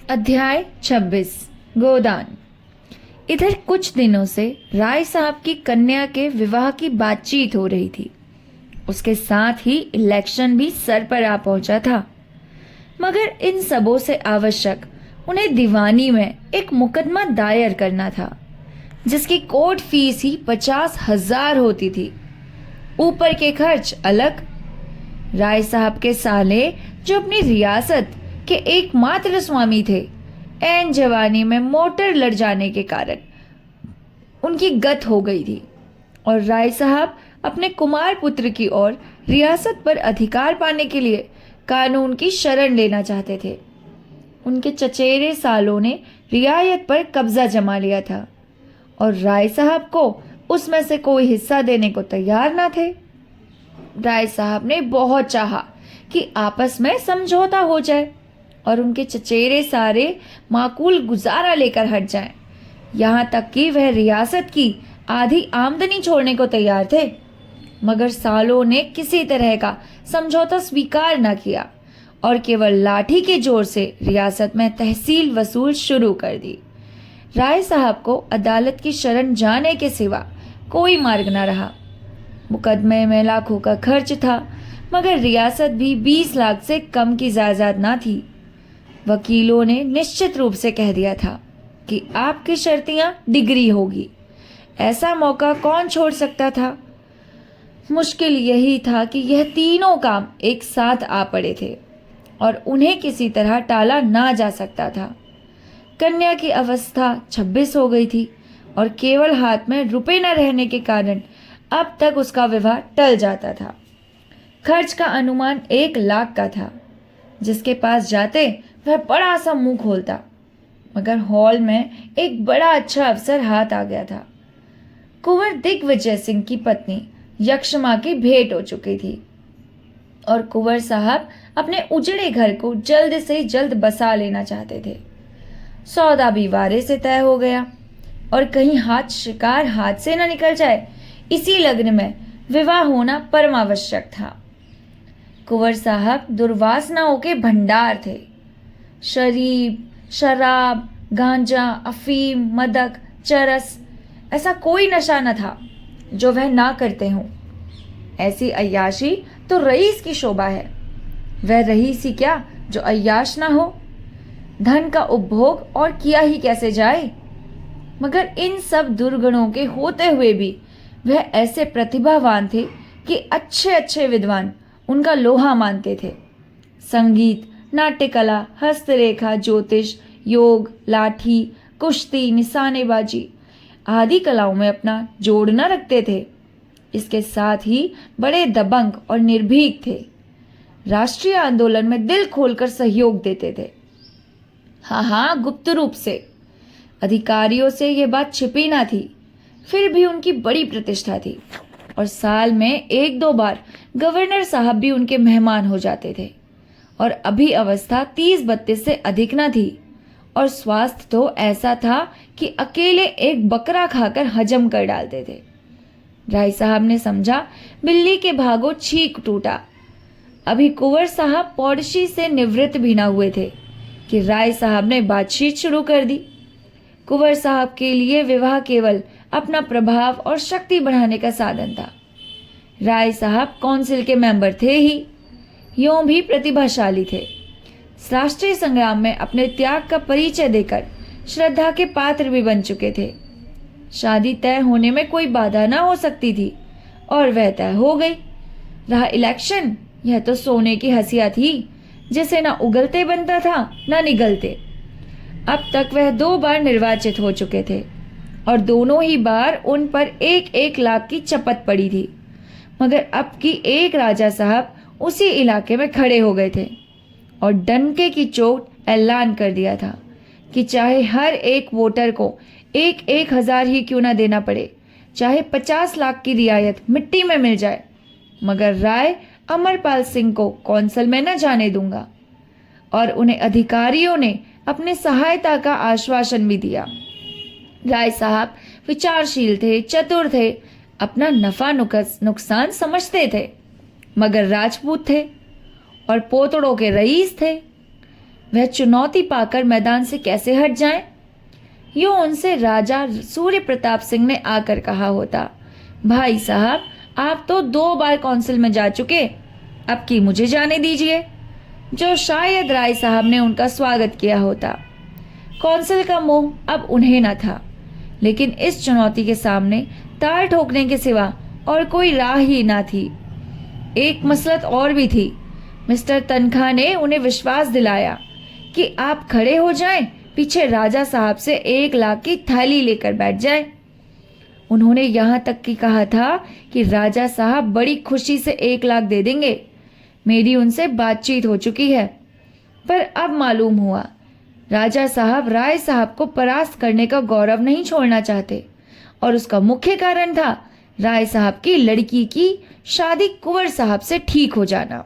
अध्याय 26 गोदान। इधर कुछ दिनों से राय साहब की कन्या के विवाह की बातचीत हो रही थी। उसके साथ ही इलेक्शन भी सर पर आ पहुंचा था। मगर इन सबों से आवश्यक उन्हें दीवानी में एक मुकदमा दायर करना था, जिसकी कोर्ट फीस ही 50,000 होती थी। ऊपर के खर्च अलग। राय साहब के साले, जो अपनी रियासत के एकमात्र स्वामी थे, ऐन जवानी में मोटर लड़ जाने के कारण उनकी गत हो गई थी और राय साहब अपने कुमार पुत्र की ओर रियासत पर अधिकार पाने के लिए कानून की शरण लेना चाहते थे। उनके चचेरे सालों ने रियायत पर कब्जा जमा लिया था और राय साहब को उसमें से कोई हिस्सा देने को तैयार ना थे। राय साहब ने बहुत चाहा कि आपस में समझौता हो जाए और उनके चचेरे सारे माकूल गुजारा लेकर हट जाएं। यहाँ तक कि वह रियासत की आधी आमदनी छोड़ने को तैयार थे। मगर सालों ने किसी तरह का समझौता स्वीकार न किया और केवल लाठी के जोर से रियासत में तहसील वसूल शुरू कर दी। राय साहब को अदालत की शरण जाने के सिवा कोई मार्ग न रहा। मुकदमे में लाखों का खर्च था, मगर रियासत भी 20 लाख से कम की जायदाद ना थी। वकीलों ने निश्चित रूप से कह दिया था कि आपकी शर्तियां डिग्री होगी। ऐसा मौका कौन छोड़ सकता था? मुश्किल यही था कि यह तीनों काम एक साथ आ पड़े थे और उन्हें किसी तरह टाला ना जा सकता था। कन्या की अवस्था 26 हो गई थी और केवल हाथ में रुपए न रहने के कारण अब तक उसका विवाह टल जाता था। खर्च का अनुमान 1 लाख का था। जिसके पास जाते वह बड़ा सा मुंह खोलता, मगर हॉल में एक बड़ा अच्छा अवसर हाथ आ गया था। कुंवर दिग्विजय सिंह की पत्नी यक्षमा की भेंट हो चुकी थी और कुंवर साहब अपने उजड़े घर को जल्द से जल्द बसा लेना चाहते थे। सौदा भी वारे से तय हो गया और कहीं शिकार हाथ से न निकल जाए, इसी लग्न में विवाह होना परमावश्यक था। कुंवर साहब दुर्वासनाओं के भंडार थे। शराब, गांजा, अफीम, मदक, चरस, ऐसा कोई नशा न था जो वह ना करते हों। ऐसी अय्याशी तो रईस की शोभा है। वह रईस ही क्या जो अय्याश ना हो। धन का उपभोग और किया ही कैसे जाए। मगर इन सब दुर्गुणों के होते हुए भी वह ऐसे प्रतिभावान थे कि अच्छे अच्छे विद्वान उनका लोहा मानते थे। संगीत, नाट्यकला, हस्तरेखा, ज्योतिष, योग, लाठी, कुश्ती, निशानेबाजी आदि कलाओं में अपना जोड़ न रखते थे। इसके साथ ही बड़े दबंग और निर्भीक थे। राष्ट्रीय आंदोलन में दिल खोलकर सहयोग देते थे। हाँ, गुप्त रूप से। अधिकारियों से यह बात छिपी ना थी। फिर भी उनकी बड़ी प्रतिष्ठा थी और साल में 1-2 बार गवर्नर साहब भी उनके मेहमान हो जाते थे। और अभी अवस्था 30-32 से अधिक न थी और स्वास्थ्य तो ऐसा था कि अकेले एक बकरा खाकर हजम कर डालते थे। राय साहब ने समझा बिल्ली के भागो छींक टूटा। अभी कुंवर साहब पौड़शी से निवृत्त भी न हुए थे कि राय साहब ने बातचीत शुरू कर दी। कुंवर साहब के लिए विवाह केवल अपना प्रभाव और शक्ति बढ़ाने का साधन था। राय साहब काउंसिल के मेंबर थे ही, यूं भी प्रतिभाशाली थे। राष्ट्रीय संग्राम में अपने त्याग का परिचय देकर श्रद्धा के पात्र भी बन चुके थे। शादी तय होने में कोई बाधा ना हो सकती थी और वह तय हो गई। रहा इलेक्शन, यह तो सोने की हंसिया थी जिसे ना उगलते बनता था ना निगलते। अब तक वह 2 बार निर्वाचित हो चुके थे और दोनों ही बार उन पर 1-1 लाख की चपत पड़ी थी। मगर अब की एक राजा साहब उसी इलाके में खड़े हो गए थे और डंके की चोट ऐलान कर दिया था कि चाहे हर एक वोटर को 1-1 हजार ही क्यों ना देना पड़े, चाहे 50 लाख की रियायत मिट्टी में मिल जाए, मगर राय अमरपाल सिंह को कौंसल में न जाने दूंगा। और उन्हें अधिकारियों ने अपने सहायता का आश्वासन भी दिया। राय साहब विचारशील थे, चतुर थे, अपना नफा नुकसान समझते थे, मगर राजपूत थे और पोतड़ों के रईस थे। वह चुनौती पाकर मैदान से कैसे हट जाएं? यूं उनसे राजा सूर्य प्रताप सिंह ने आकर कहा होता, भाई साहब, आप तो 2 बार काउंसिल में जा चुके, अब की मुझे जाने दीजिए। जो शायद राय साहब ने उनका स्वागत किया होता। काउंसिल का मोह अब उन्हें न था, लेकिन इस चुनौती के सामने ताल ठोकने के सिवा और कोई राह ही ना थी। एक मसलत और भी थी। मिस्टर तनखा ने उन्हें विश्वास दिलाया कि आप खड़े हो जाएं, पीछे राजा साहब से 1 लाख की थैली लेकर बैठ जाएं। उन्होंने यहाँ तक कि कहा था कि राजा साहब बड़ी खुशी से 1 लाख दे देंगे। मेरी उनसे बातचीत हो चुकी है, पर अब मालूम हुआ राजा साहब राय साहब को परास्त करने का गौरव नहीं छोड़ना चाहते, और उसका मुख्य कारण था राय साहब की लड़की की शादी कुंवर साहब से ठीक हो जाना।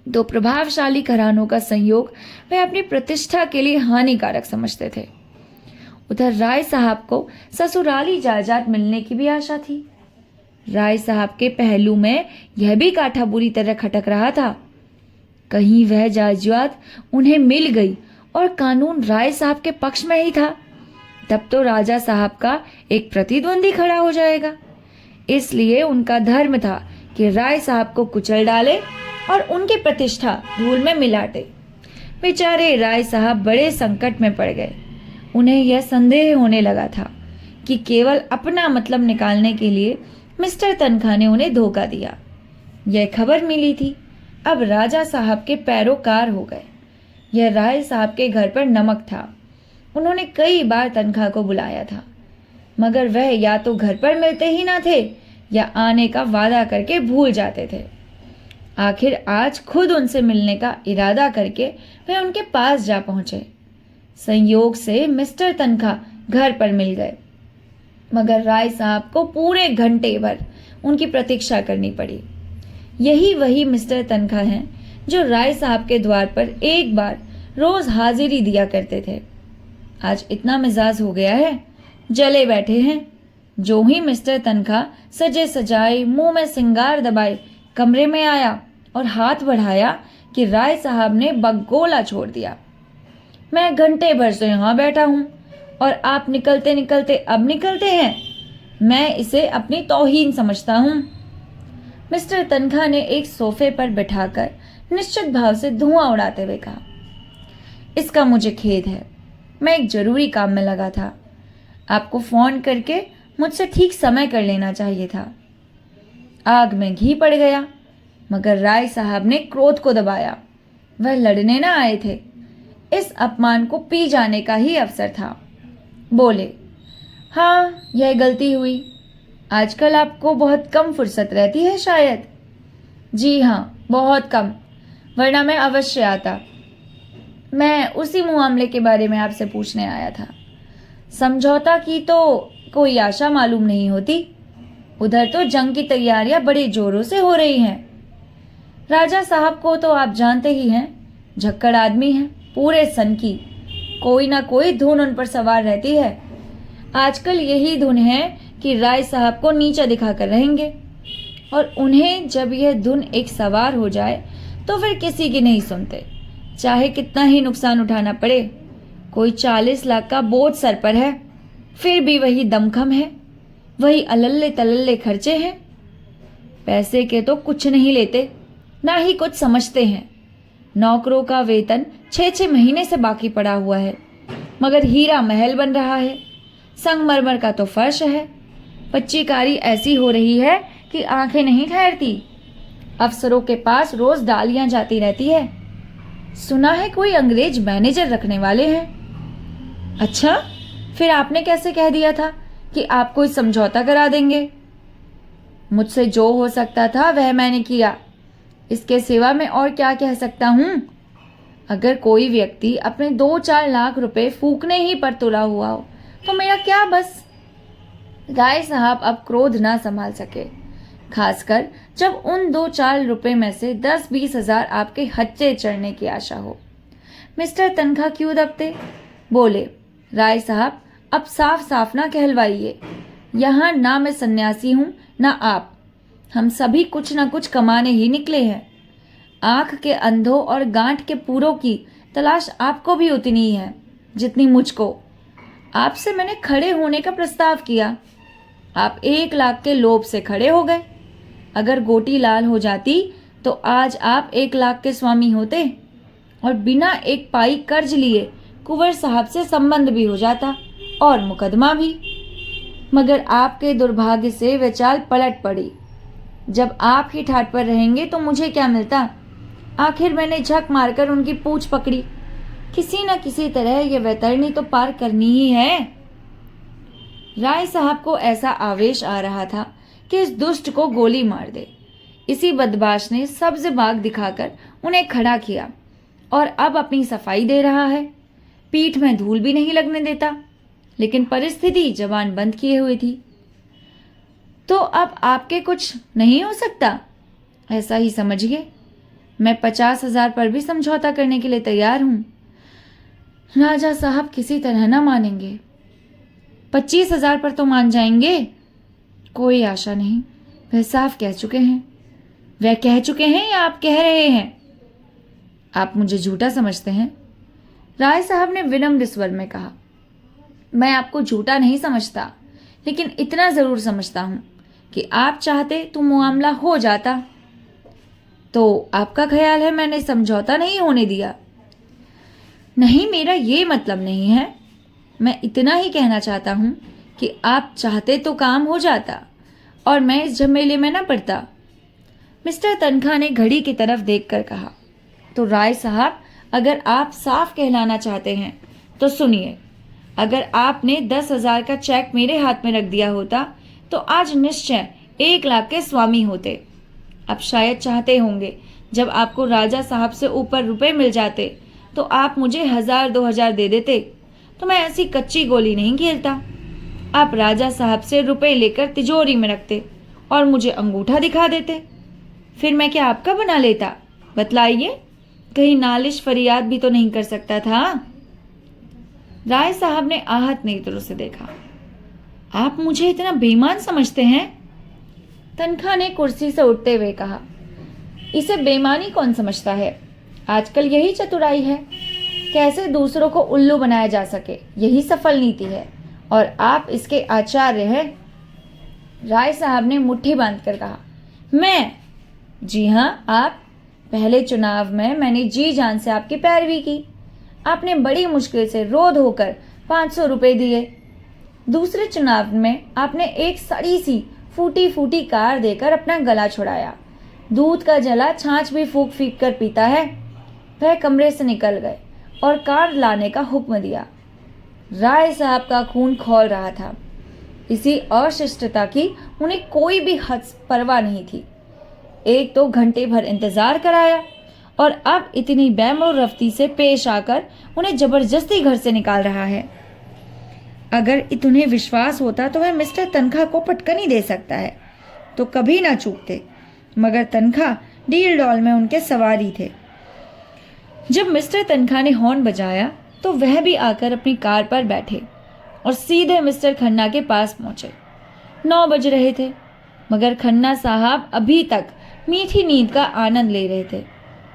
2 प्रभावशाली घरानों का संयोग वे अपनी प्रतिष्ठा के लिए हानिकारक समझते थे। उधर राय साहब को ससुराली जायदाद मिलने की भी आशा थी। राय साहब के पहलू में यह भी कांटा बुरी तरह खटक रहा था। कहीं वह जायदाद उन्हें मिल गई और कानून राय साहब के पक्ष में ही था, तब तो राजा साहब का एक प्रतिद्वंदी खड़ा हो जाएगा। इसलिए उनका धर्म था कि राय साहब को कुचल डाले और उनकी प्रतिष्ठा धूल में मिला दे। बेचारे राय साहब बड़े संकट में पड़ गए। उन्हें यह संदेह होने लगा था कि केवल अपना मतलब निकालने के लिए मिस्टर तनखा ने उन्हें धोखा दिया। यह खबर मिली थी, अब राजा साहब के पैरोकार हो गए। यह राय साहब के घर पर नमक था। उन्होंने कई बार तनखा को बुलाया था, मगर वह या तो घर पर मिलते ही ना थे या आने का वादा करके भूल जाते थे। आखिर आज खुद उनसे मिलने का इरादा करके वे उनके पास जा पहुंचे। संयोग से मिस्टर तनखा घर पर मिल गए, मगर राय साहब को पूरे घंटे भर उनकी प्रतीक्षा करनी पड़ी। यही वही मिस्टर तनखा हैं जो राय साहब के द्वार पर एक बार रोज हाजिरी दिया करते थे। आज इतना मिजाज हो गया है, जले बैठे हैं। जो ही मिस्टर तनखा सजे सजाए मुंह में सिंगार दबाए कमरे में आया और हाथ बढ़ाया कि राय साहब ने बगोला छोड़ दिया। मैं घंटे भर से यहाँ बैठा हूँ और आप निकलते निकलते अब निकलते हैं। मैं इसे अपनी तौहीन समझता हूँ। मिस्टर तनखा ने एक सोफे पर बैठाकर निश्चित भाव से धुआं उड़ाते हुए कहा, इसका मुझे खेद है। मैं एक जरूरी काम में लगा था। आपको फोन करके मुझसे ठीक समय कर लेना चाहिए था। आग में घी पड़ गया, मगर राय साहब ने क्रोध को दबाया। वह लड़ने न आए थे, इस अपमान को पी जाने का ही अवसर था। बोले, हाँ, यह गलती हुई। आजकल आपको बहुत कम फुर्सत रहती है शायद। जी हाँ, बहुत कम, वरना मैं अवश्य आता। मैं उसी मामले के बारे में आपसे पूछने आया था। समझौता की तो कोई आशा मालूम नहीं होती। उधर तो जंग की तैयारियां बड़े जोरों से हो रही हैं। राजा साहब को तो आप जानते ही हैं, झक्कड़ आदमी हैं, पूरे सन की। कोई ना कोई धुन उन पर सवार रहती है। आजकल यही धुन है कि राय साहब को नीचा दिखाकर रहेंगे, और उन्हें जब यह धुन एक सवार हो जाए तो फिर किसी की नहीं सुनते, चाहे कितना ही नुकसान उठाना पड़े। कोई 40 लाख का बोझ सर पर है, फिर भी वही दमखम है, वही अलल्ले तलल्ले खर्चे हैं। पैसे के तो कुछ नहीं लेते, ना ही कुछ समझते हैं। नौकरों का वेतन 6-6 महीने से बाकी पड़ा हुआ है, मगर हीरा महल बन रहा है। संगमरमर का तो फर्श है। पच्चीकारी ऐसी हो रही है कि आंखें नहीं ठहरती। अफसरों के पास रोज डालियां जाती रहती है। सुना है कोई अंग्रेज मैनेजर रखने वाले हैं। अच्छा, फिर आपने कैसे कह दिया था कि आप कोई समझौता करा देंगे? मुझसे जो हो सकता था वह मैंने किया। इसके सिवा मैं और क्या कह सकता हूं? अगर कोई व्यक्ति अपने 2-4 लाख रुपए फूकने ही पर तुला हुआ हो तो मेरा क्या बस। राय साहब अब क्रोध ना संभाल सके, खासकर जब उन 2-4 रुपए में से 10-20 हजार आपके हच्चे चढ़ने की आशा हो। मिस्टर तनखा क्यों दबते? बोले, राय साहब, अब साफ साफ ना कहलवाइए। यहाँ ना मैं सन्यासी हूँ ना आप। हम सभी कुछ ना कुछ कमाने ही निकले हैं। आंख के अंधों और गांठ के पूरों की तलाश आपको भी उतनी ही है जितनी मुझको। आपसे मैंने खड़े होने का प्रस्ताव किया, आप 1 लाख के लोभ से खड़े हो गए। अगर गोटी लाल हो जाती तो आज आप 1 लाख के स्वामी होते और बिना एक पाई कर्ज लिए कुंवर साहब से संबंध भी हो जाता और मुकदमा भी। मगर आपके दुर्भाग्य से वह चाल पलट पड़ी। जब आप ही ठाट पर रहेंगे तो मुझे क्या मिलता। आखिर मैंने झक मारकर उनकी पूंछ पकड़ी। किसी न किसी तरह यह वैतरणी तो पार करनी ही है। राय साहब को ऐसा आवेश आ रहा था कि इस दुष्ट को गोली मार दे। इसी बदमाश ने सब्ज बाग दिखाकर उन्हें खड़ा किया और अब अपनी सफाई दे रहा है। पीठ में धूल भी नहीं लगने देता। लेकिन परिस्थिति जबान बंद किए हुई थी। तो अब आपके कुछ नहीं हो सकता, ऐसा ही समझिए। मैं 50,000 पर भी समझौता करने के लिए तैयार हूं। राजा साहब किसी तरह ना मानेंगे। 25,000 पर तो मान जाएंगे। कोई आशा नहीं, वह साफ कह चुके हैं। वह कह चुके हैं या आप कह रहे हैं? आप मुझे झूठा समझते हैं, राय साहब ने विनम्र स्वर में कहा। मैं आपको झूठा नहीं समझता, लेकिन इतना जरूर समझता हूं कि आप चाहते तो मामला हो जाता। तो आपका ख्याल है मैंने समझौता नहीं होने दिया? नहीं, मेरा ये मतलब नहीं है। मैं इतना ही कहना चाहता हूं कि आप चाहते तो काम हो जाता और मैं इस झमेले में ना पड़ता। मिस्टर तनखा ने घड़ी की तरफ देखकर कहा। तो राय साहब, अगर आप साफ कहलाना चाहते हैं तो सुनिए। अगर आपने 10,000 का चेक मेरे हाथ में रख दिया होता तो आज निश्चय 1 लाख के स्वामी होते। अब शायद चाहते होंगे जब आपको राजा साहब से ऊपर रुपए मिल जाते तो आप मुझे 1,000-2,000 दे देते, तो मैं ऐसी कच्ची गोली नहीं खेलता। आप राजा साहब से रुपए लेकर तिजोरी में रखते और मुझे अंगूठा दिखा देते। फिर मैं क्या आपका बना लेता? बतलाइए, कहीं नालिश फरियाद भी तो नहीं कर सकता था। राय साहब ने आहत नेत्रों से देखा। आप मुझे इतना बेईमान समझते हैं? तनखा ने कुर्सी से उठते हुए कहा। इसे बेईमानी कौन समझता है? आजकल यही चतुराई है, कैसे दूसरों को उल्लू बनाया जा सके, यही सफल नीति है और आप इसके आचार्य हैं। राय साहब ने मुट्ठी बांधकर कहा। मैं? जी हाँ, आप। पहले चुनाव में मैंने जी जान से आपकी पैरवी की। आपने बड़ी मुश्किल से रोध होकर 500 रुपए दिए। दूसरे चुनाव में आपने एक सड़ी सी फूटी फूटी कार देकर अपना गला छुड़ाया। दूध का जला छाछ भी फूक फीक कर पीता है। वह कमरे से निकल गए और कार लाने का हुक्म दिया। राय साहब का खून खौल रहा था। इसी अशिष्टता की उन्हें कोई भी हद परवाह नहीं थी। 1-2 घंटे भर इंतजार कराया और अब इतनी बेमुरफ्ती से पेश आकर उन्हें जबरदस्ती घर से निकाल रहा है। अगर इतने विश्वास होता तो वह मिस्टर तनखा को पटकनी दे सकता है तो कभी ना चूकते। मगर तनखा डील डॉल में उनके सवारी थे। जब मिस्टर तनखा ने हॉर्न बजाया तो वह भी आकर अपनी कार पर बैठे और सीधे मिस्टर खन्ना के पास पहुंचे। 9 बज रहे थे, मगर खन्ना साहब अभी तक मीठी नींद का आनंद ले रहे थे।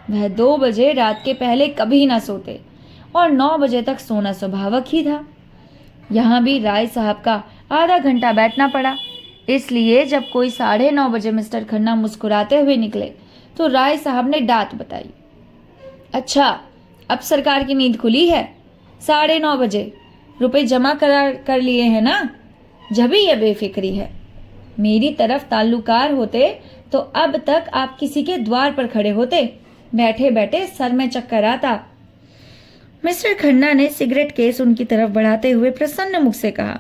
वह 2 बजे रात के पहले कभी ना सोते और 9 बजे तक सोना स्वाभाविक ही था। यहाँ भी राय साहब का आधा घंटा बैठना पड़ा। इसलिए जब कोई 9:30 बजे मिस्टर खन्ना मुस्कुराते हुए निकले तो राय साहब ने डांट बताई। अच्छा, अब सरकार की नींद खुली है। 9:30 बजे रुपए जमा कर लिए हैं ना, जब ही यह बेफिक्री है। मेरी तरफ ताल्लुकार होते तो अब तक आप किसी के द्वार पर खड़े होते। बैठे बैठे सर में चक्कर आता। मिस्टर खन्ना ने सिगरेट केस उनकी तरफ बढ़ाते हुए प्रसन्न मुख से कहा।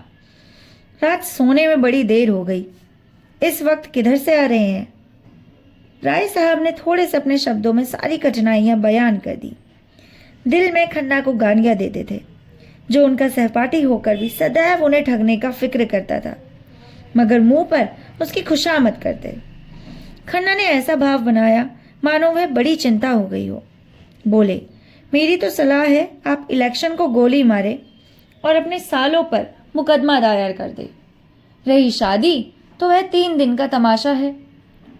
रात सोने में बड़ी देर हो गई, इस वक्त किधर से आ रहे हैं? राय साहब ने थोड़े से अपने शब्दों में सारी कठिनाइयां बयान कर दी। दिल में खन्ना को गालियां देते थे, जो उनका सहपाठी होकर भी सदैव उन्हें ठगने का फिक्र करता था, मगर मुंह पर उसकी खुशामद करते। खन्ना ने ऐसा भाव बनाया मानो वह बड़ी चिंता हो गई हो। बोले, मेरी तो सलाह है आप इलेक्शन को गोली मारे और अपने सालों पर मुकदमा दायर कर दे। रही शादी तो वह 3 दिन का तमाशा है,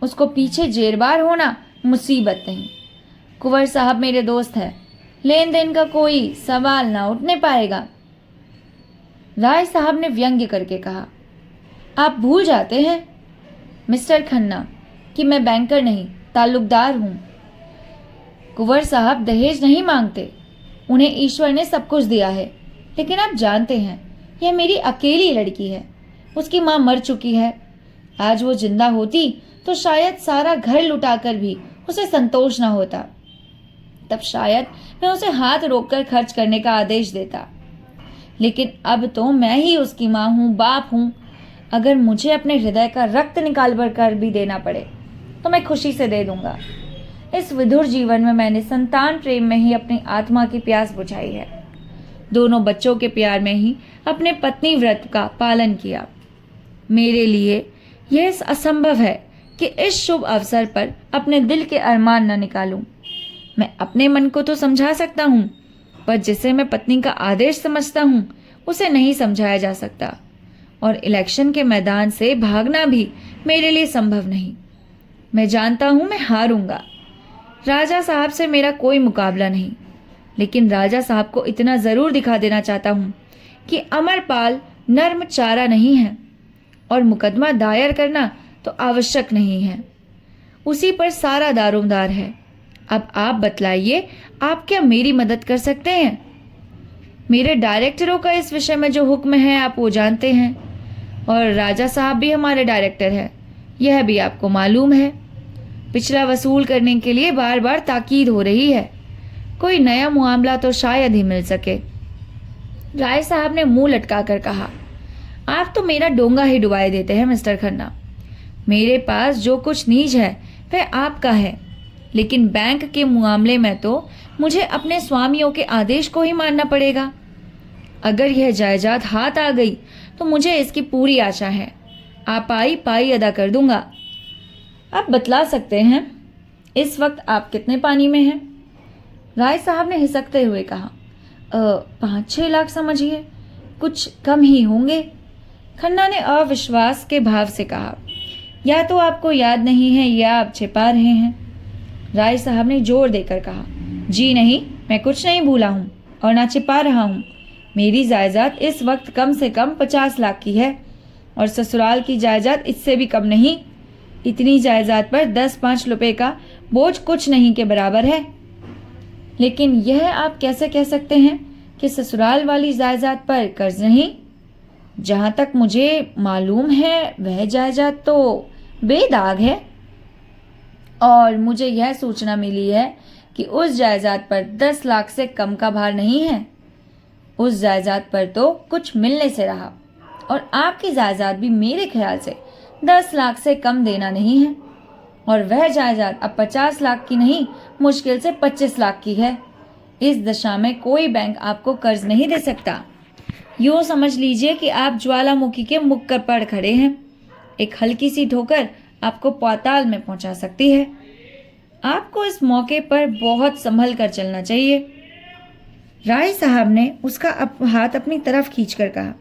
उसको पीछे जेरबार होना मुसीबत नहीं। कुंवर साहब मेरे दोस्त हैं, लेन देन का कोई सवाल ना उठने पाएगा। राय साहब ने व्यंग्य करके कहा, आप भूल जाते हैं मिस्टर खन्ना कि मैं बैंकर नहीं ताल्लुकदार हूं। कुंवर साहब दहेज नहीं मांगते, उन्हें ईश्वर ने सब कुछ दिया है। लेकिन आप जानते हैं यह मेरी अकेली लड़की है, उसकी माँ मर चुकी है। आज वो जिंदा होती तो शायद सारा घर लुटाकर भी उसे संतोष न होता। तब शायद मैं उसे हाथ रोककर खर्च करने का आदेश देता। लेकिन अब तो मैं ही उसकी माँ हूँ, बाप हूँ। अगर मुझे अपने हृदय का रक्त निकाल कर भी देना पड़े तो मैं खुशी से दे दूंगा। इस विधुर जीवन में मैंने संतान प्रेम में ही अपनी आत्मा की प्यास बुझाई है, दोनों बच्चों के प्यार में ही अपने पत्नी व्रत का पालन किया। मेरे लिए यह असंभव है कि इस शुभ अवसर पर अपने दिल के अरमान न निकालूं। मैं अपने मन को तो समझा सकता हूं, पर जिसे मैं पत्नी का आदेश समझता हूं उसे नहीं समझाया जा सकता। और इलेक्शन के मैदान से भागना भी मेरे लिए संभव नहीं। मैं जानता हूं मैं हारूंगा। राजा साहब से मेरा कोई मुकाबला नहीं, लेकिन राजा साहब को इतना जरूर दिखा देना चाहता हूं कि अमरपाल नर्म चारा नहीं है और मुकदमा दायर करना तो आवश्यक नहीं है। उसी पर सारा दारोमदार है। अब आप बतलाइए, आप क्या मेरी मदद कर सकते हैं? मेरे डायरेक्टरों का इस विषय में जो हुक्म है आप वो जानते हैं, और राजा साहब भी हमारे डायरेक्टर हैं, यह भी आपको मालूम है। पिछला वसूल करने के लिए बार बार ताकीद हो रही है। कोई नया मामला तो शायद ही मिल सके। राय साहब ने मुंह लटकाकर कहा, आप तो मेरा डोंगा ही डुबाए देते हैं मिस्टर खन्ना। मेरे पास जो कुछ नीज है वह आपका है, लेकिन बैंक के मामले में तो मुझे अपने स्वामियों के आदेश को ही मानना पड़ेगा। अगर यह जायदाद हाथ आ गई तो मुझे इसकी पूरी आशा है। आप आई पाई अदा कर दूंगा। आप बतला सकते हैं इस वक्त आप कितने पानी में हैं? राय साहब ने हिसकते हुए कहा, 5-6 लाख समझिए, कुछ कम ही होंगे। खन्ना ने अविश्वास के भाव से कहा, या तो आपको याद नहीं है या आप छिपा रहे हैं। राय साहब ने जोर देकर कहा, जी नहीं, मैं कुछ नहीं भूला हूँ और ना छिपा रहा हूँ। मेरी जायदाद इस वक्त कम से कम 50 लाख की है और ससुराल की जायदाद इससे भी कम नहीं। इतनी जायदाद पर 10-5 रुपए का बोझ कुछ नहीं के बराबर है। लेकिन यह आप कैसे कह सकते हैं कि ससुराल वाली जायदाद पर कर्ज नहीं? जहां तक मुझे मालूम है वह जायदाद तो बेदाग है, और मुझे यह सूचना मिली है कि उस जायदाद पर 10 लाख से कम का भार नहीं है। उस जायदाद पर तो कुछ मिलने से रहा, और आपकी जायदाद भी मेरे ख्याल से 10 लाख से कम देना नहीं है, और वह जायदाद अब 50 लाख की नहीं, मुश्किल से 25 लाख की है। इस दशा में कोई बैंक आपको कर्ज नहीं दे सकता। यूँ समझ लीजिए कि आप ज्वालामुखी के मुख पर खड़े हैं। एक हल्की सी ठोकर आपको पाताल में पहुंचा सकती है। आपको इस मौके पर बहुत संभल कर चलना चाहिए। राय साहब ने उसका हाथ अपनी तरफ खींचकर कहा,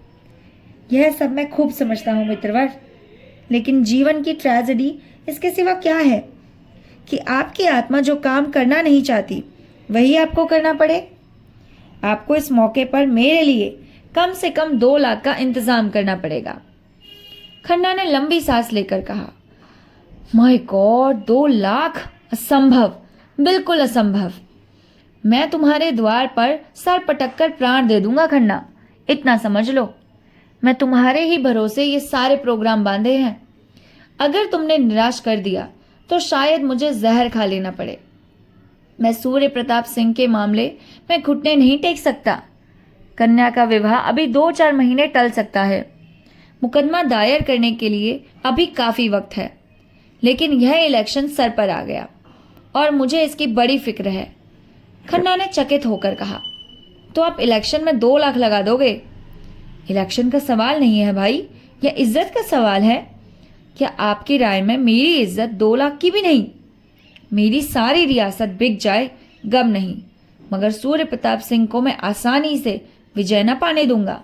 यह सब मैं खूब समझता हूँ मित्रवर, लेकिन जीवन की ट्रेजेडी इसके सिवा क्या है कि आपकी आत्मा जो काम करना नहीं चाहती वही आपको करना पड़े। आपको इस मौके पर मेरे लिए कम से कम 2 लाख का इंतजाम करना पड़ेगा। खन्ना ने लंबी सांस लेकर कहा, माय गॉड, 2 लाख? असंभव, बिल्कुल असंभव। मैं तुम्हारे द्वार पर सर पटक कर प्राण दे दूंगा खन्ना, इतना समझ लो। मैं तुम्हारे ही भरोसे ये सारे प्रोग्राम बांधे हैं। अगर तुमने निराश कर दिया तो शायद मुझे जहर खा लेना पड़े। मैं सूर्य प्रताप सिंह के मामले में घुटने नहीं टेक सकता। कन्या का विवाह अभी 2-4 महीने टल सकता है। मुकदमा दायर करने के लिए अभी काफी वक्त है, लेकिन यह इलेक्शन सर पर आ गया और मुझे इसकी बड़ी फिक्र है। खन्ना ने चकित होकर कहा, तो आप इलेक्शन में 2 लाख लगा दोगे? इलेक्शन का सवाल नहीं है भाई, यह इज्जत का सवाल है। क्या आपकी राय में मेरी इज्जत 2 लाख की भी नहीं? मेरी सारी रियासत बिक जाए गम नहीं, मगर सूर्य प्रताप सिंह को मैं आसानी से विजय न पाने दूंगा।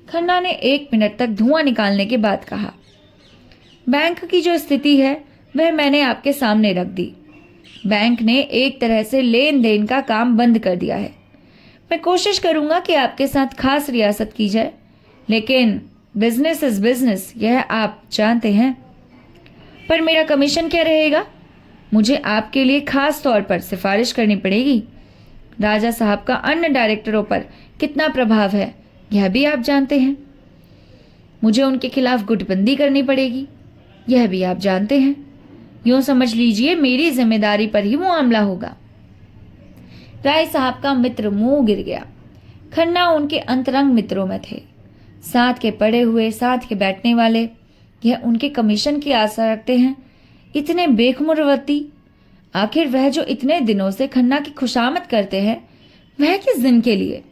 खन्ना ने 1 मिनट तक धुआं निकालने के बाद कहा, बैंक की जो स्थिति है वह मैंने आपके सामने रख दी। बैंक ने एक तरह से लेन देन का काम बंद कर दिया है। मैं कोशिश करूंगा कि आपके साथ खास रियासत की जाए, लेकिन बिजनेस इज बिजनेस, यह आप जानते हैं। पर मेरा कमीशन क्या रहेगा? मुझे आपके लिए खास तौर पर सिफारिश करनी पड़ेगी। राजा साहब का अन्य डायरेक्टरों पर कितना प्रभाव है यह भी आप जानते हैं। मुझे उनके खिलाफ गुटबंदी करनी पड़ेगी, यह भी आप जानते हैं। यूं समझ लीजिए मेरी जिम्मेदारी पर ही मामला होगा। राय साहब का मित्र मुंह गिर गया। खन्ना उनके अंतरंग मित्रों में थे, साथ के पड़े हुए, साथ के बैठने वाले। यह उनके कमीशन की आशा रखते हैं, इतने बेखुमारवती। आखिर वह जो इतने दिनों से खन्ना की खुशामद करते हैं, वह किस दिन के लिए?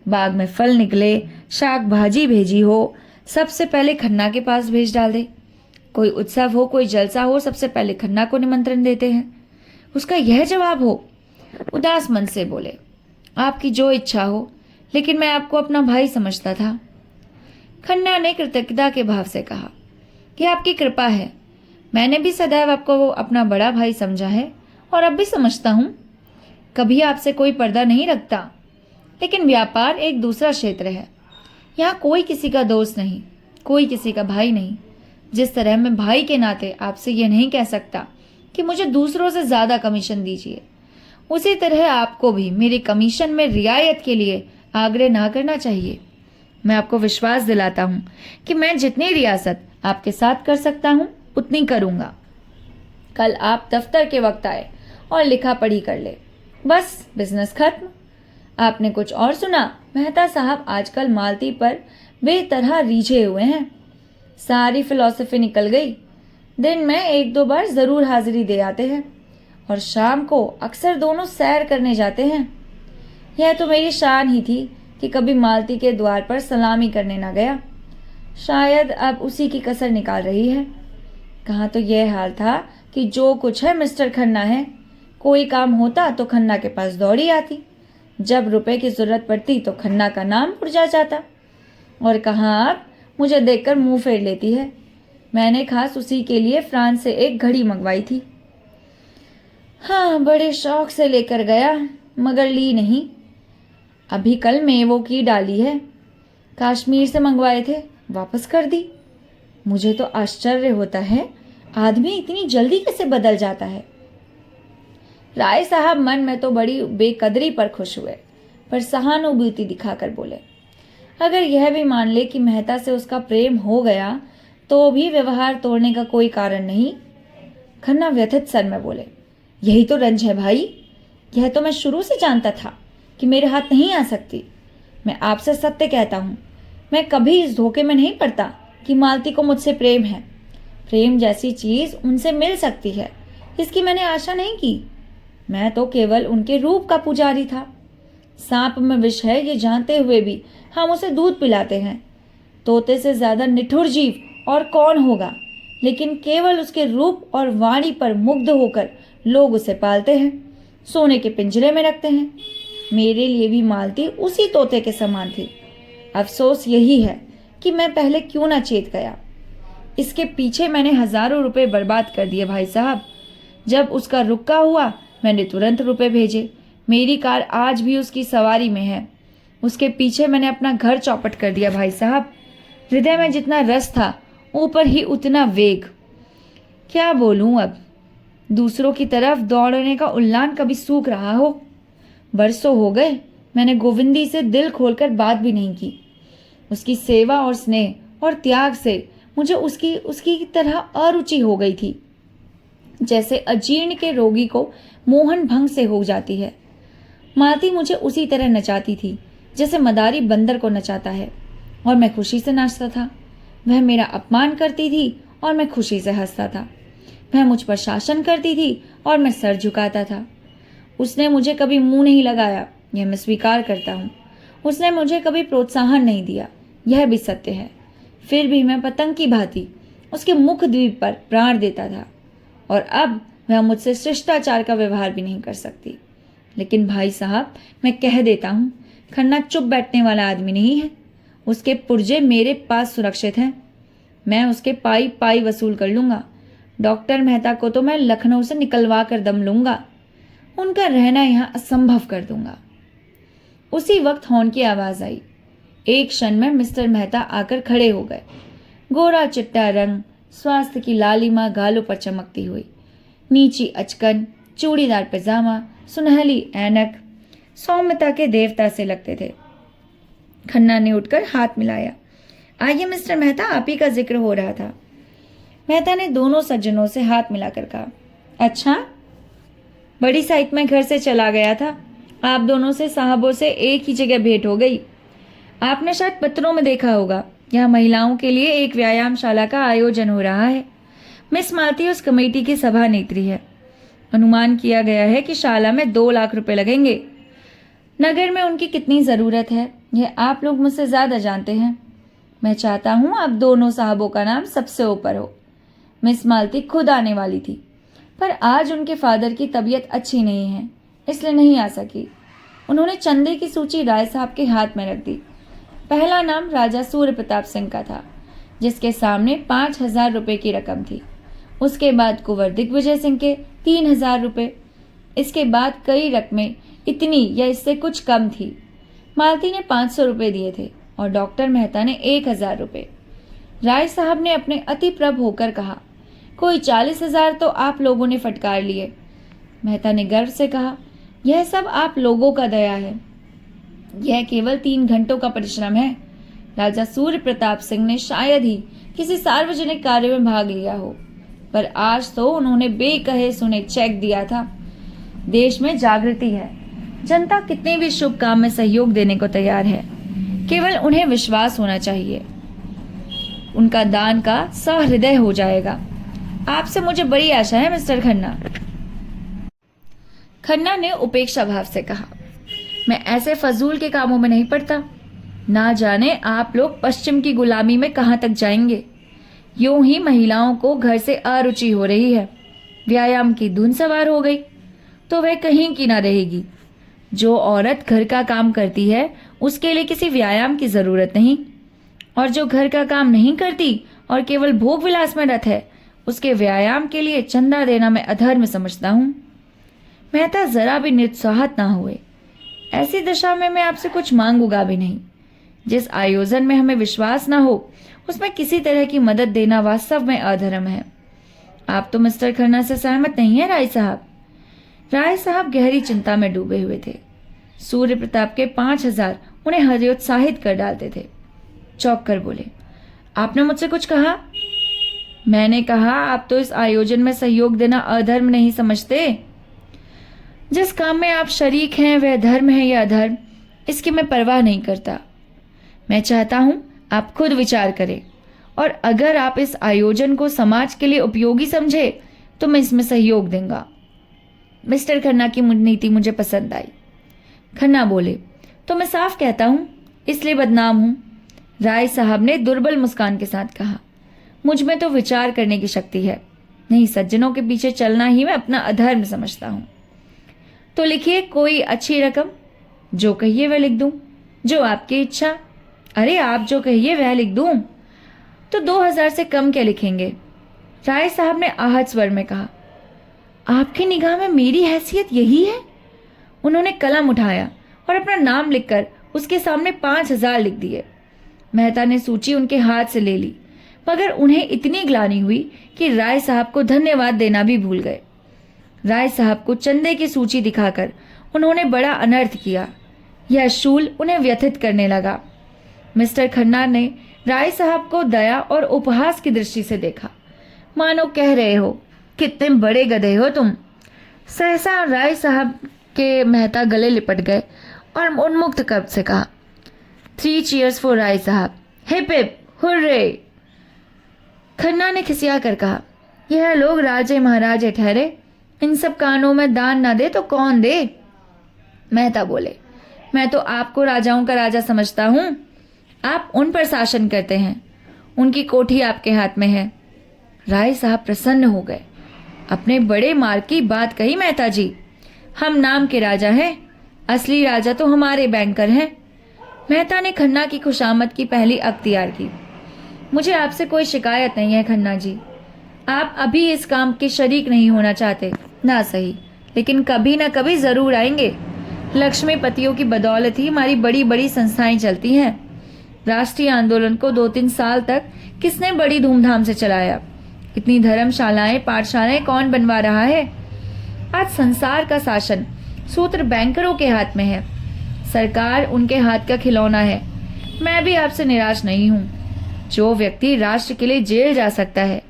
बाग में फल निकले, शाक भाजी भेजी हो, सबसे पहले खन्ना के पास भेज डाल दे। कोई उत्सव हो, कोई जलसा हो, सबसे पहले खन्ना को निमंत्रण देते हैं। उसका यह जवाब हो। उदास मन से बोले, आपकी जो इच्छा हो, लेकिन मैं आपको अपना भाई समझता था। खन्ना ने कृतज्ञता के भाव से कहा कि आपकी कृपा है। मैंने भी सदैव आपको अपना बड़ा भाई समझा है और अब भी समझता हूं। कभी आपसे कोई पर्दा नहीं रखता, लेकिन व्यापार एक दूसरा क्षेत्र है। यहाँ कोई किसी का दोस्त नहीं, कोई किसी का भाई नहीं। जिस तरह मैं भाई के नाते आपसे यह नहीं कह सकता कि मुझे दूसरों से ज्यादा कमीशन दीजिए, उसी तरह आपको भी मेरे कमीशन में रियायत के लिए आग्रह ना करना चाहिए। मैं आपको विश्वास दिलाता हूं कि मैं जितनी रियासत आपके साथ कर सकता हूं उतनी करूंगा। कल आप दफ्तर के वक्त आए और लिखा पढ़ी कर ले, बस बिजनेस खत्म। आपने कुछ और सुना? मेहता साहब आजकल मालती पर बेतरह रीझे हुए हैं। सारी फिलॉसफी निकल गई। दिन में एक दो बार जरूर हाजिरी दे आते हैं और शाम को अक्सर दोनों सैर करने जाते हैं। यह तो मेरी शान ही थी कि कभी मालती के द्वार पर सलामी करने ना गया। शायद अब उसी की कसर निकाल रही है। कहाँ तो यह हाल था कि जो कुछ है मिस्टर खन्ना है। कोई काम होता तो खन्ना के पास दौड़ी आती, जब रुपए की जरूरत पड़ती तो खन्ना का नाम पुरजा जाता। और कहाँ आप मुझे देखकर मुंह फेर लेती है। मैंने खास उसी के लिए फ्रांस से एक घड़ी मंगवाई थी। हाँ, बड़े शौक से लेकर गया, मगर ली नहीं। अभी कल मेवों की डाली है, कश्मीर से मंगवाए थे, वापस कर दी। मुझे तो आश्चर्य होता है, आदमी इतनी जल्दी कैसे बदल जाता है। राय साहब मन में तो बड़ी बेकदरी पर खुश हुए, पर सहानुभूति दिखाकर बोले, अगर यह भी मान ले कि मेहता से उसका प्रेम हो गया तो भी व्यवहार तोड़ने का कोई कारण नहीं। खन्ना व्यथित स्वर में बोले, यही तो रंज है भाई। यह तो मैं शुरू से जानता था कि मेरे हाथ नहीं आ सकती। मैं आपसे सत्य कहता हूं, मैं कभी इस धोखे में नहीं पड़ता कि मालती को मुझसे प्रेम है। प्रेम जैसी चीज उनसे मिल सकती है, इसकी मैंने आशा नहीं की। मैं तो केवल उनके रूप का पुजारी था। सांप में विष है ये जानते हुए भी हम उसे दूध पिलाते हैं। तोते से ज्यादा निठुर जीव और कौन होगा, लेकिन केवल उसके रूप और वाणी पर मुग्ध होकर लोग उसे पालते हैं, सोने के पिंजरे में रखते हैं। मेरे लिए भी मालती उसी तोते के समान थी। अफसोस यही है कि मैं पहले क्यों ना चेत गया। इसके पीछे मैंने हजारों रुपए बर्बाद कर दिए भाई साहब। जब उसका रुक्का हुआ मैंने तुरंत रुपए भेजे। मेरी कार आज भी उसकी सवारी में है। उसके पीछे मैंने अपना घर चौपट कर दिया भाई साहब। हृदय में जितना रस था ऊपर ही उतना वेग। क्या बोलूं अब, दूसरों की तरफ दौड़ने का उल्लान कभी सूख रहा हो। बरसों हो गए मैंने गोविंदी से दिल खोलकर बात भी नहीं की। उसकी सेवा और स्नेह और त्याग से मुझे उसकी तरह अरुचि हो गई थी, जैसे अजीर्ण के रोगी को मोहन भंग से हो जाती है। मालती मुझे उसी तरह नचाती थी जैसे मदारी बंदर को नचाता है, और मैं खुशी से नाचता था। वह मेरा अपमान करती थी और मैं खुशी से हंसता था। वह मुझ पर शासन करती थी और मैं सर झुकाता था। उसने मुझे कभी मुंह नहीं लगाया, यह मैं स्वीकार करता हूँ। उसने मुझे कभी प्रोत्साहन नहीं दिया, यह भी सत्य है। फिर भी मैं पतंग की भांति उसके मुख द्वीप पर प्राण देता था, और अब वह मुझसे शिष्टाचार का व्यवहार भी नहीं कर सकती। लेकिन भाई साहब, मैं कह देता हूँ, खन्ना चुप बैठने वाला आदमी नहीं है। उसके पुर्जे मेरे पास सुरक्षित हैं। मैं उसके पाई पाई वसूल कर लूंगा। डॉक्टर मेहता को तो मैं लखनऊ से निकलवा कर दम लूंगा, उनका रहना यहाँ असंभव कर दूंगा। उसी वक्त हॉर्न की आवाज आई। एक क्षण में मिस्टर मेहता आकर खड़े हो गए। गोरा चिट्टा रंग, स्वास्थ्य की लालिमा गालों पर चमकती हुई, नीची अचकन, चूड़ीदार पैजामा, सुनहली ऐनक, सौम्यता के देवता से लगते थे। खन्ना ने उठकर हाथ मिलाया। आइए मिस्टर मेहता, आप ही का जिक्र हो रहा था। मेहता ने दोनों सज्जनों से हाथ मिलाकर कहा, अच्छा, बड़ी साइट में घर से चला गया था। आप दोनों से साहबों से एक ही जगह भेंट हो गई। आपने शायद पत्रों में देखा होगा, यहाँ महिलाओं के लिए एक व्यायामशाला का आयोजन हो रहा है। मिस मालती उस कमेटी की सभा नेत्री है। अनुमान किया गया है कि शाला में 2 लाख रुपए लगेंगे। नगर में उनकी कितनी ज़रूरत है, यह आप लोग मुझसे ज़्यादा जानते हैं। मैं चाहता हूँ आप दोनों साहबों का नाम सबसे ऊपर हो। मिस मालती खुद आने वाली थी, पर आज उनके फादर की तबीयत अच्छी नहीं है, इसलिए नहीं आ सकी। उन्होंने चंदे की सूची राय साहब के हाथ में रख दी। पहला नाम राजा सूर्य प्रताप सिंह का था, जिसके सामने 5,000 रुपये की रकम थी। उसके बाद कुंवर दिग्विजय सिंह के 3,000 रुपये। इसके बाद कई रकमें इतनी या इससे कुछ कम थी। मालती ने 500 रुपये दिए थे और डॉक्टर मेहता ने 1,000 रुपये। राय साहब ने अपने अति प्रभ होकर कहा, कोई 40,000 तो आप लोगों ने फटकार लिए। मेहता ने गर्व से कहा, यह सब आप लोगों का दया है। यह केवल 3 घंटों का परिश्रम है। राजा सूर्य प्रताप सिंह ने शायद ही किसी सार्वजनिक कार्य में भाग लिया हो, पर आज तो उन्होंने बेकहे सुने चेक दिया था। देश में जागृति है, जनता कितने भी शुभ काम में सहयोग देने को तैयार है, केवल उन्हें विश्वास होना चाहिए। उनका दान का सहृदय हो जाएगा। आपसे मुझे बड़ी आशा है मिस्टर खन्ना। खन्ना ने उपेक्षा भाव से कहा, मैं ऐसे फजूल के कामों में नहीं पड़ता। ना जाने आप लोग पश्चिम की गुलामी में कहां तक जाएंगे। यूं ही महिलाओं को घर से अरुचि हो रही है, व्यायाम की धुन सवार हो गई तो वह कहीं की ना रहेगी। जो औरत घर का काम करती है उसके लिए किसी व्यायाम की जरूरत नहीं, और जो घर का काम नहीं करती और केवल भोग विलास में रत है, उसके व्यायाम के लिए चंदा देना मैं अधर्म समझता हूं। मेहता जरा भी निरुत्साहित ना हुए। ऐसी दशा में मैं आपसे कुछ मांगूंगा भी नहीं। जिस आयोजन में हमें विश्वास ना हो उसमें किसी तरह की मदद देना वास्तव में अधर्म है। आप तो मिस्टर खन्ना से सहमत नहीं है राय साहब? राय साहब गहरी चिंता में डूबे हुए थे। सूर्य प्रताप के 5,000 उन्हें हर्योत्साहित कर डालते थे। चौंक कर बोले, आपने मुझसे कुछ कहा? मैंने कहा, आप तो इस आयोजन में सहयोग देना अधर्म नहीं समझते। जिस काम में आप शरीक हैं वह धर्म है या अधर्म, इसकी मैं परवाह नहीं करता। मैं चाहता हूं आप खुद विचार करें, और अगर आप इस आयोजन को समाज के लिए उपयोगी समझे तो मैं इसमें सहयोग दूंगा। मिस्टर खन्ना की नीति मुझे पसंद आई। खन्ना बोले, तो मैं साफ कहता हूं, इसलिए बदनाम हूं। राय साहब ने दुर्बल मुस्कान के साथ कहा, मुझ में तो विचार करने की शक्ति है, नहीं सज्जनों के पीछे चलना ही मैं अपना अधर्म समझता हूं। तो लिखिए कोई अच्छी रकम, जो कहिए वह लिख दूं, जो आपकी इच्छा। अरे आप जो कहिए वह लिख दूं। तो 2,000 से कम क्या लिखेंगे? राय साहब ने आहत स्वर में कहा, आपकी निगाह में मेरी हैसियत यही है? उन्होंने कलम उठाया और अपना नाम लिखकर उसके सामने 5,000 लिख दिए। मेहता ने सूची उनके हाथ से ले ली, मगर उन्हें इतनी ग्लानि हुई कि राय साहब को धन्यवाद देना भी भूल गए। राय साहब को चंदे की सूची दिखाकर उन्होंने बड़ा अनर्थ किया। यह शूल उन्हें व्यथित करने लगा। मिस्टर खन्ना ने राय साहब को दया और उपहास की दृष्टि से देखा, मानो कह रहे हो, कितने बड़े गधे हो तुम। सहसा राय साहब के मेहता गले लिपट गए और उन्मुक्त कब्ज से कहा, 3 चीयर्स फॉर राय साहब, हिप हिप हुर्रे। खन्ना ने खिसिया कर कहा, यह लोग राजे महाराजे ठहरे, इन सब कानों में दान ना दे तो कौन दे? मेहता बोले, मैं तो आपको राजाओं का राजा समझता हूं। आप उन पर शासन करते हैं, उनकी कोठी आपके हाथ में है। राय साहब प्रसन्न हो गए। अपने बड़े मार्ग की बात कही मेहता जी, हम नाम के राजा हैं, असली राजा तो हमारे बैंकर हैं। मेहता ने खन्ना की खुशामद की पहली अख्तियार की। मुझे आपसे कोई शिकायत नहीं है खन्ना जी, आप अभी इस काम के शरीक नहीं होना चाहते, ना सही, लेकिन कभी ना कभी जरूर आएंगे। लक्ष्मीपतियों की बदौलत ही हमारी बड़ी बड़ी संस्थाएं चलती हैं। राष्ट्रीय आंदोलन को 2-3 साल तक किसने बड़ी धूमधाम से चलाया? इतनी धर्मशालाएं, पाठशालाएं कौन बनवा रहा है? आज संसार का शासन सूत्र बैंकरों के हाथ में है। सरकार उनके हाथ का खिलौना है। मैं भी आपसे निराश नहीं हूं। जो व्यक्ति राष्ट्र के लिए जेल जा सकता है,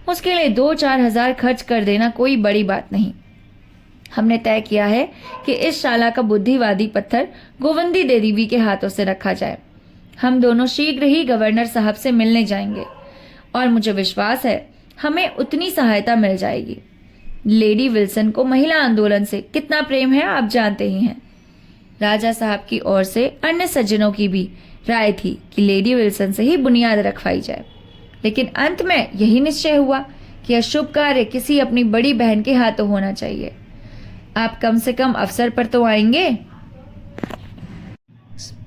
उसके लिए 2-4 हजार खर्च कर देना कोई बड़ी बात नहीं। हमने तय किया है कि इस शाला का बुद्धिवादी पत्थर गोविंदी देवी के हाथों से रखा जाए। हम दोनों शीघ्र ही गवर्नर साहब से मिलने जाएंगे और मुझे विश्वास है हमें उतनी सहायता मिल जाएगी। लेडी विल्सन को महिला आंदोलन से कितना प्रेम है आप जानते ही हैं। राजा साहब की ओर से अन्य सज्जनों की भी राय थी कि लेडी विल्सन से ही बुनियाद रखवाई जाए, लेकिन अंत में यही निश्चय हुआ कि यह शुभ कार्य किसी अपनी बड़ी बहन के हाथों होना चाहिए। आप कम से कम अवसर पर तो आएंगे।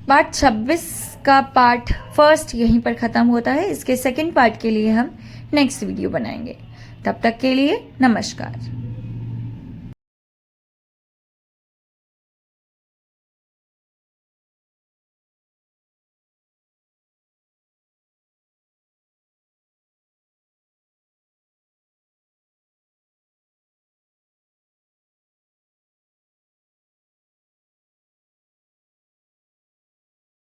पार्ट 26 का पार्ट फर्स्ट यहीं पर ख़त्म होता है। इसके सेकंड पार्ट के लिए हम नेक्स्ट वीडियो बनाएंगे। तब तक के लिए नमस्कार।